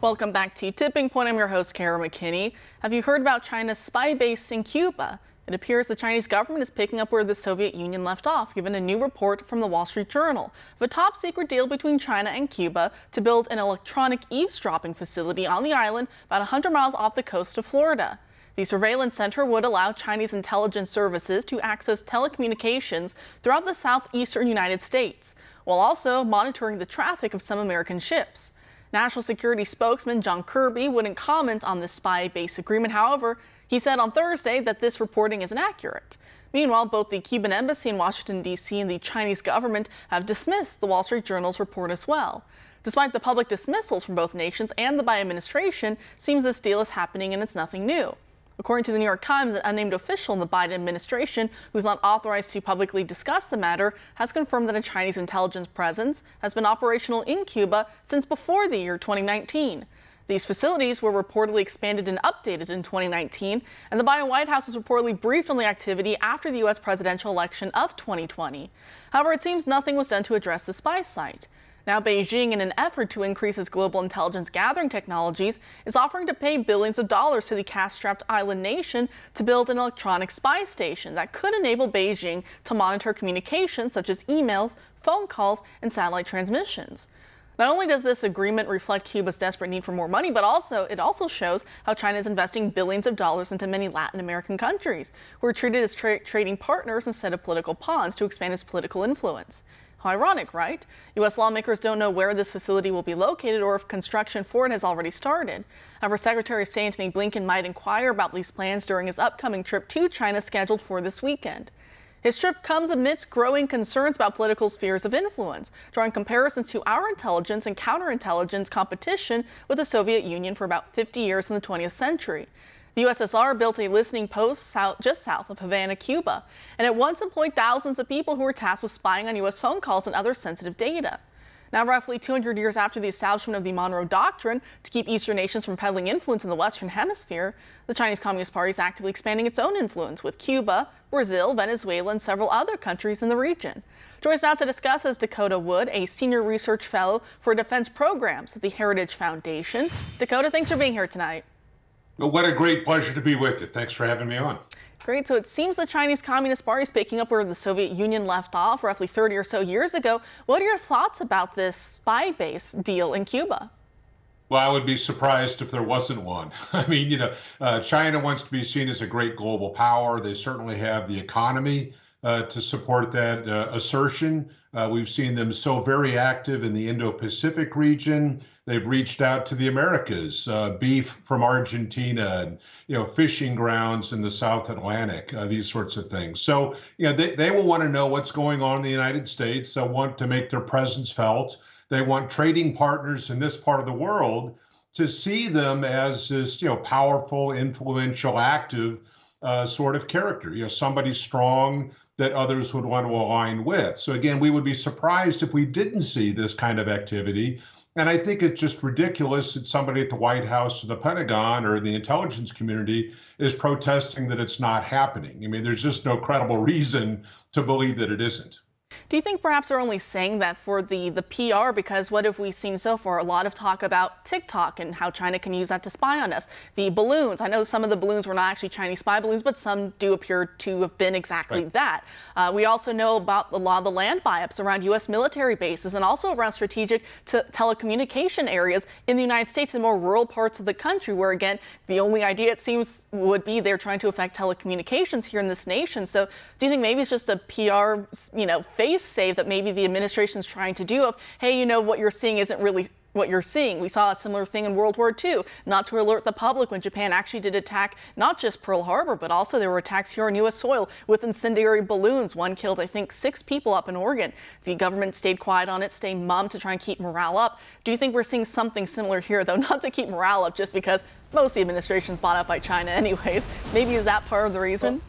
Welcome back to Tipping Point. I'm your host, Kara McKinney. Have you heard about China's spy base in Cuba? It appears the Chinese government is picking up where the Soviet Union left off, given a new report from the Wall Street Journal of a top-secret deal between China and Cuba to build an electronic eavesdropping facility on the island about 100 miles off the coast of Florida. The surveillance center would allow Chinese intelligence services to access telecommunications throughout the southeastern United States, while also monitoring the traffic of some American ships. National Security spokesman John Kirby wouldn't comment on the spy base agreement. However, he said on Thursday that this reporting is inaccurate. Meanwhile, both the Cuban embassy in Washington, D.C. and the Chinese government have dismissed the Wall Street Journal's report as well. Despite the public dismissals from both nations and the Biden administration, it seems this deal is happening and it's nothing new. According to the New York Times, an unnamed official in the Biden administration, who's not authorized to publicly discuss the matter, has confirmed that a Chinese intelligence presence has been operational in Cuba since before the year 2019. These facilities were reportedly expanded and updated in 2019, and the Biden White House was reportedly briefed on the activity after the U.S. presidential election of 2020. However, it seems nothing was done to address the spy site. Now, Beijing, in an effort to increase its global intelligence gathering technologies, is offering to pay billions of dollars to the cash-strapped island nation to build an electronic spy station that could enable Beijing to monitor communications such as emails, phone calls, and satellite transmissions. Not only does this agreement reflect Cuba's desperate need for more money, but it also shows how China is investing billions of dollars into many Latin American countries, who are treated as trading partners instead of political pawns to expand its political influence. How ironic, right? U.S. lawmakers don't know where this facility will be located or if construction for it has already started. However, Secretary of State Antony Blinken might inquire about these plans during his upcoming trip to China scheduled for this weekend. His trip comes amidst growing concerns about political spheres of influence, drawing comparisons to our intelligence and counterintelligence competition with the Soviet Union for about 50 years in the 20th century. The USSR built a listening post just south of Havana, Cuba, and it once employed thousands of people who were tasked with spying on U.S. phone calls and other sensitive data. Now, roughly 200 years after the establishment of the Monroe Doctrine to keep Eastern nations from peddling influence in the Western Hemisphere, the Chinese Communist Party is actively expanding its own influence with Cuba, Brazil, Venezuela, and several other countries in the region. Joins now to discuss is Dakota Wood, a senior research fellow for defense programs at the Heritage Foundation. Dakota, thanks for being here tonight. Well, what a great pleasure to be with you. Thanks for having me on. Great. So it seems the Chinese Communist Party is picking up where the Soviet Union left off roughly 30 or so years ago. What are your thoughts about this spy base deal in Cuba? Well, I would be surprised if there wasn't one. I mean, China wants to be seen as a great global power. They certainly have the economy to support that assertion. We've seen them so very active in the Indo-Pacific region. They've reached out to the Americas, beef from Argentina, and fishing grounds in the South Atlantic, these sorts of things. So, they will want to know what's going on in the United States. They'll want to make their presence felt. They want trading partners in this part of the world to see them as this, powerful, influential, active sort of character. Somebody strong that others would want to align with. So again, we would be surprised if we didn't see this kind of activity. And I think it's just ridiculous that somebody at the White House or the Pentagon or the intelligence community is protesting that it's not happening. I mean, there's just no credible reason to believe that it isn't. Do you think perhaps they're only saying that for the PR? Because what have we seen so far? A lot of talk about TikTok and how China can use that to spy on us. The balloons, I know some of the balloons were not actually Chinese spy balloons, but some do appear to have been exactly right. that. We also know about a lot of the land buy-ups around U.S. military bases and also around strategic telecommunication areas in the United States and more rural parts of the country where, again, the only idea it seems would be they're trying to affect telecommunications here in this nation. So do you think maybe it's just a PR, face save that maybe the administration's trying to do of, hey, what you're seeing isn't really what you're seeing. We saw a similar thing in World War II, not to alert the public when Japan actually did attack not just Pearl Harbor, but also there were attacks here on U.S. soil with incendiary balloons. One killed, I think, 6 people up in Oregon. The government stayed quiet on it, stayed mum to try and keep morale up. Do you think we're seeing something similar here, though, not to keep morale up just because most of the administration's bought up by China anyways? Maybe is that part of the reason?